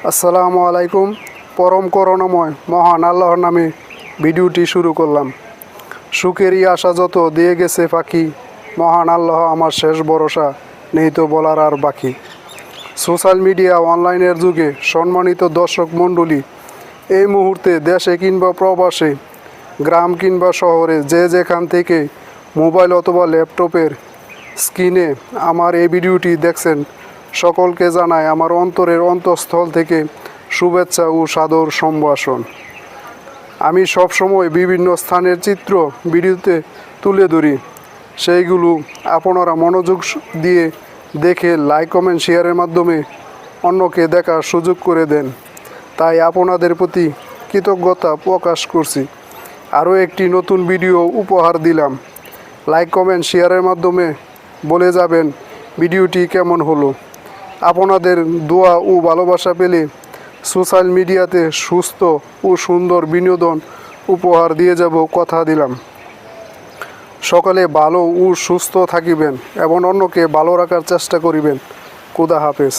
আসসালামু আলাইকুম। পরম করুণাময় মহান আল্লাহর নামে ভিডিওটি শুরু করলাম। সুখেরই আশা যত দিয়ে গেছে ফাঁকি, মহান আল্লাহ আমার শেষ ভরসা, নেই তো বলার আর বাকি। সোশ্যাল মিডিয়া অনলাইনের যুগে সম্মানিত দর্শক মণ্ডলী, এই মুহূর্তে দেশে কিংবা প্রবাসে, গ্রাম কিংবা শহরে, যে যেখান থেকে মোবাইল অথবা ল্যাপটপের স্ক্রিনে আমার এই ভিডিওটি দেখছেন, সকলকে জানায় আমার অন্তরের অন্তঃস্থল থেকে শুভেচ্ছা ও সাদর সম্ভাষণ। আমি সবসময় বিভিন্ন স্থানের চিত্র ভিডিওতে তুলে ধরি, সেইগুলো আপনারা মনোযোগ দিয়ে দেখে লাইক কমেন্ট শেয়ারের মাধ্যমে অন্যকে দেখার সুযোগ করে দেন। তাই আপনাদের প্রতি কৃতজ্ঞতা প্রকাশ করছি। আরও একটি নতুন ভিডিও উপহার দিলাম। লাইক কমেন্ট শেয়ারের মাধ্যমে বলে যাবেন ভিডিওটি কেমন হলো। আপনাদের দোয়া ও ভালোবাসা পেলে সোশ্যাল মিডিয়াতে সুস্থ ও সুন্দর বিনোদন উপহার দিয়ে যাব, কথা দিলাম। সকলে ভালো ও সুস্থ থাকিবেন এবং অন্যকে ভালো রাখার চেষ্টা করিবেন। খোদা হাফেজ।